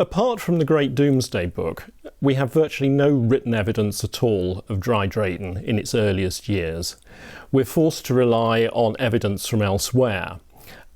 Apart from the Great Doomsday Book, we have virtually no written evidence at all of Dry Drayton in its earliest years. We're forced to rely on evidence from elsewhere,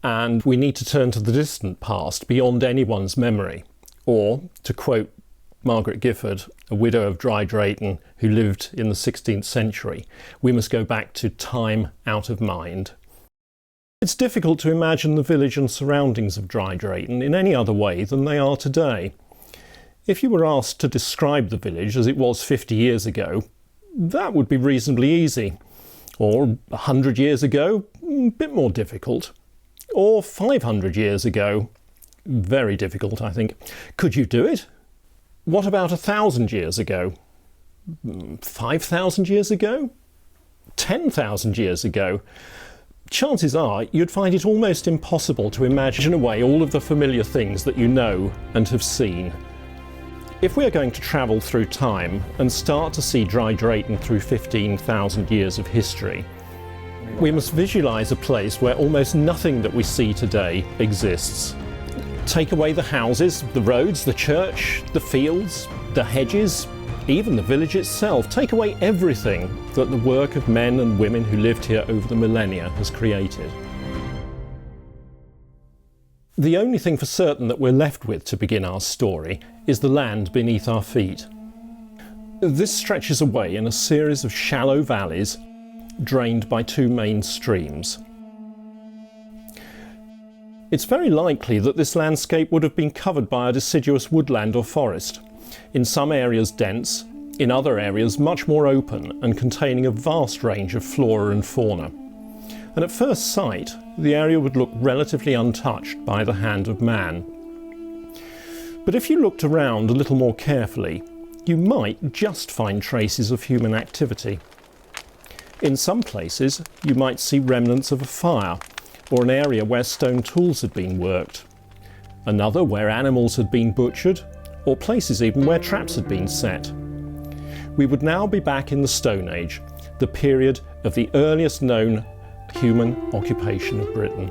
and we need to turn to the distant past beyond anyone's memory. Or, to quote Margaret Gifford, a widow of Dry Drayton who lived in the 16th century, we must go back to time out of mind. It's difficult to imagine the village and surroundings of Dry Drayton in any other way than they are today. If you were asked to describe the village as it was 50 years ago, that would be reasonably easy. Or 100 years ago, a bit more difficult. Or 500 years ago, very difficult, I think. Could you do it? What about 1,000 years ago? 5,000 years ago? 10,000 years ago? Chances are you'd find it almost impossible to imagine away all of the familiar things that you know and have seen. If we are going to travel through time and start to see Dry Drayton through 15,000 years of history, we must visualise a place where almost nothing that we see today exists. Take away the houses, the roads, the church, the fields, the hedges, even the village itself. Take away everything that the work of men and women who lived here over the millennia has created. The only thing for certain that we're left with to begin our story is the land beneath our feet. This stretches away in a series of shallow valleys drained by two main streams. It's very likely that this landscape would have been covered by a deciduous woodland or forest, in some areas dense, in other areas much more open and containing a vast range of flora and fauna. And at first sight, the area would look relatively untouched by the hand of man. But if you looked around a little more carefully, you might just find traces of human activity. In some places, you might see remnants of a fire, or an area where stone tools had been worked. Another where animals had been butchered, or places even where traps had been set. We would now be back in the Stone Age, the period of the earliest known human occupation of Britain.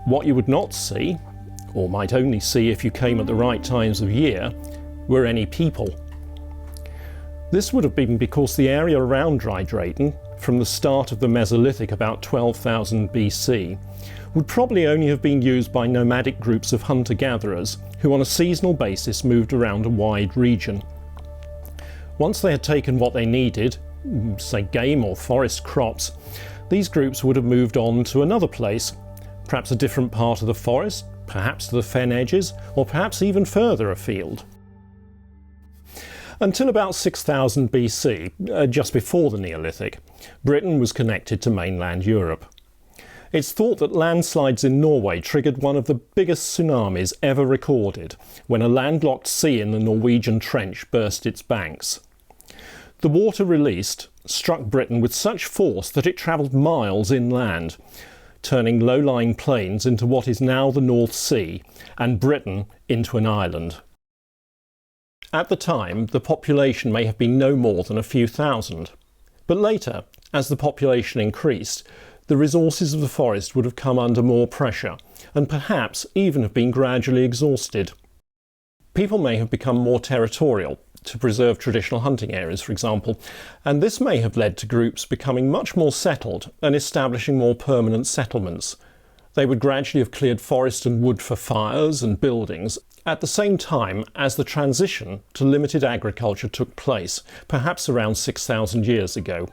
What you would not see, or might only see if you came at the right times of year, were any people. This would have been because the area around Dry Drayton, from the start of the Mesolithic about 12,000 BC, would probably only have been used by nomadic groups of hunter-gatherers who on a seasonal basis moved around a wide region. Once they had taken what they needed, say game or forest crops, these groups would have moved on to another place, perhaps a different part of the forest, perhaps to the fen edges, or perhaps even further afield. Until about 6000 BC, just before the Neolithic, Britain was connected to mainland Europe. It's thought that landslides in Norway triggered one of the biggest tsunamis ever recorded, when a landlocked sea in the Norwegian Trench burst its banks. The water released struck Britain with such force that it travelled miles inland, turning low-lying plains into what is now the North Sea, and Britain into an island. At the time, the population may have been no more than a few thousand. But later, as the population increased, the resources of the forest would have come under more pressure, and perhaps even have been gradually exhausted. People may have become more territorial, to preserve traditional hunting areas, for example, and this may have led to groups becoming much more settled and establishing more permanent settlements. They would gradually have cleared forest and wood for fires and buildings, at the same time as the transition to limited agriculture took place, perhaps around 6,000 years ago.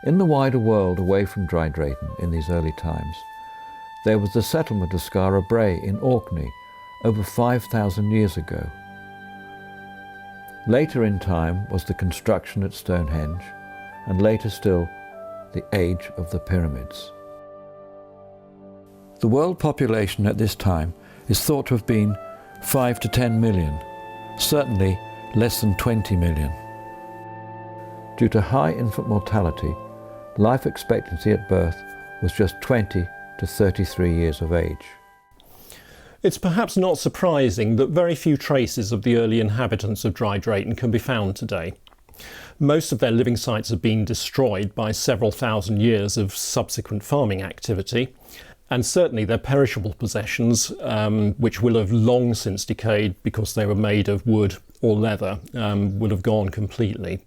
In the wider world away from Dry Drayton in these early times, there was the settlement of Skara Brae in Orkney over 5,000 years ago. Later in time was the construction at Stonehenge, and later still, the age of the pyramids. The world population at this time is thought to have been 5 to 10 million, certainly less than 20 million. Due to high infant mortality, life expectancy at birth was just 20 to 33 years of age. It's perhaps not surprising that very few traces of the early inhabitants of Dry Drayton can be found today. Most of their living sites have been destroyed by several thousand years of subsequent farming activity, And certainly their perishable possessions, which will have long since decayed because they were made of wood or leather, will have gone completely.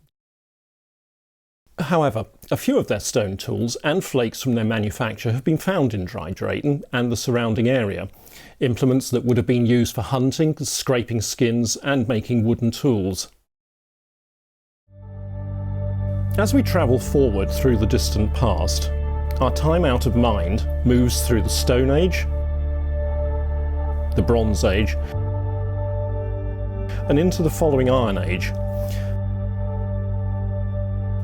However, a few of their stone tools and flakes from their manufacture have been found in Dry Drayton and the surrounding area, implements that would have been used for hunting, scraping skins and making wooden tools. As we travel forward through the distant past, our time out of mind moves through the Stone Age, the Bronze Age, and into the following Iron Age,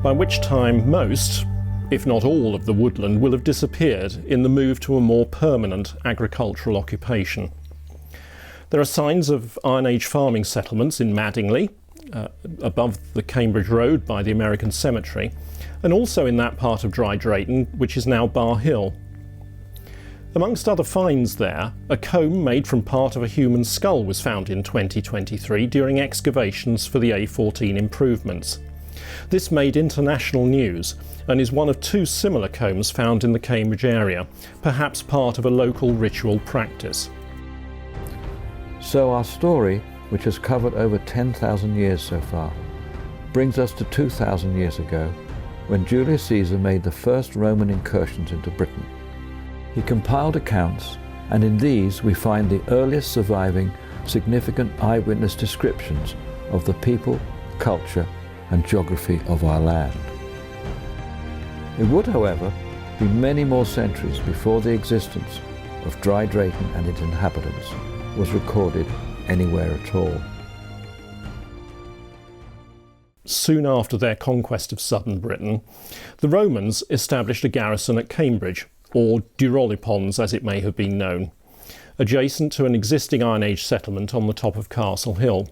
by which time most, if not all, of the woodland will have disappeared in the move to a more permanent agricultural occupation. There are signs of Iron Age farming settlements in Madingley, above the Cambridge Road by the American Cemetery, and also in that part of Dry Drayton which is now Bar Hill. Amongst other finds there, a comb made from part of a human skull was found in 2023 during excavations for the A14 improvements. This made international news and is one of two similar combs found in the Cambridge area, perhaps part of a local ritual practice. So our story, which has covered over 10,000 years so far, brings us to 2,000 years ago, when Julius Caesar made the first Roman incursions into Britain. He compiled accounts, and in these we find the earliest surviving significant eyewitness descriptions of the people, culture, and geography of our land. It would, however, be many more centuries before the existence of Dry Drayton and its inhabitants was recorded anywhere at all. Soon after their conquest of southern Britain, the Romans established a garrison at Cambridge, or Durolipons as it may have been known, adjacent to an existing Iron Age settlement on the top of Castle Hill.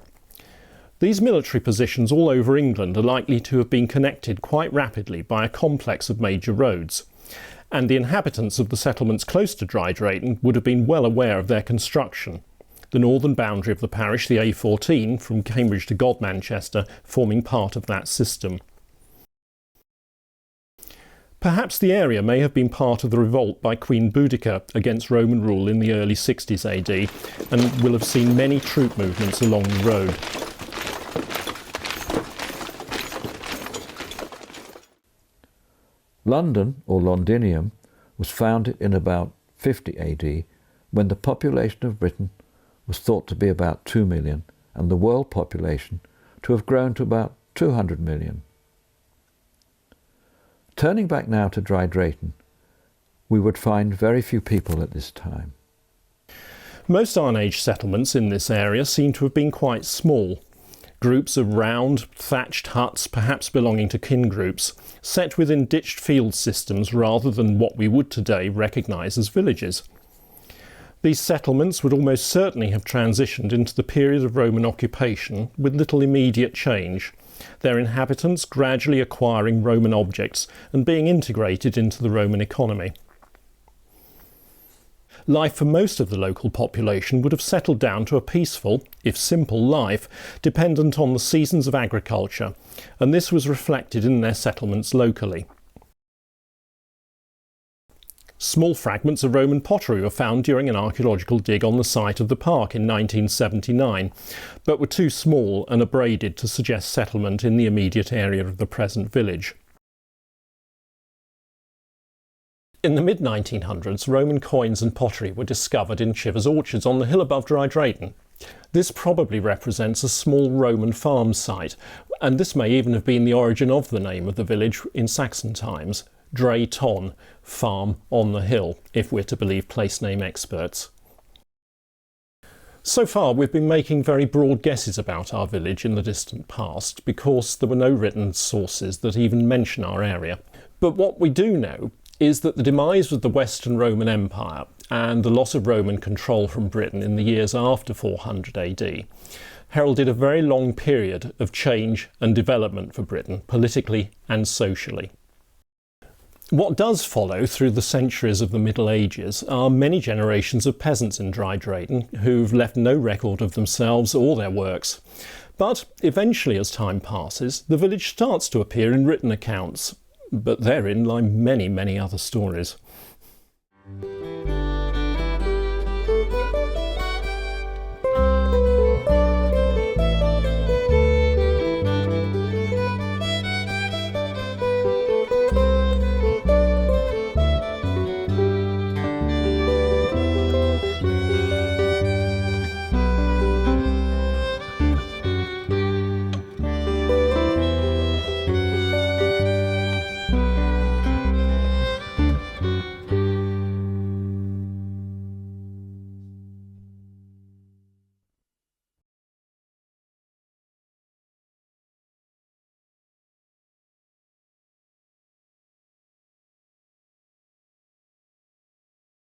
These military positions all over England are likely to have been connected quite rapidly by a complex of major roads, and the inhabitants of the settlements close to Dry Drayton would have been well aware of their construction. The northern boundary of the parish, the A14, from Cambridge to Godmanchester, forming part of that system. Perhaps the area may have been part of the revolt by Queen Boudica against Roman rule in the early 60s AD, and will have seen many troop movements along the road. London, or Londinium, was founded in about 50 AD, when the population of Britain was thought to be about 2 million, and the world population to have grown to about 200 million. Turning back now to Dry Drayton, we would find very few people at this time. Most Iron Age settlements in this area seem to have been quite small. Groups of round, thatched huts, perhaps belonging to kin groups, set within ditched field systems rather than what we would today recognise as villages. These settlements would almost certainly have transitioned into the period of Roman occupation with little immediate change, their inhabitants gradually acquiring Roman objects and being integrated into the Roman economy. Life for most of the local population would have settled down to a peaceful, if simple, life dependent on the seasons of agriculture, and this was reflected in their settlements locally. Small fragments of Roman pottery were found during an archaeological dig on the site of the park in 1979, but were too small and abraded to suggest settlement in the immediate area of the present village. In the mid-1900s, Roman coins and pottery were discovered in Chivers orchards on the hill above Dry Drayton. This probably represents a small Roman farm site, and this may even have been the origin of the name of the village in Saxon times, Drayton, farm on the hill, if we're to believe place name experts. So far we've been making very broad guesses about our village in the distant past because there were no written sources that even mention our area. But what we do know is that the demise of the Western Roman Empire and the loss of Roman control from Britain in the years after 400 AD heralded a very long period of change and development for Britain, politically and socially. What does follow through the centuries of the Middle Ages are many generations of peasants in Dry Drayton who've left no record of themselves or their works. But eventually, as time passes, the village starts to appear in written accounts, but therein lie many, many other stories.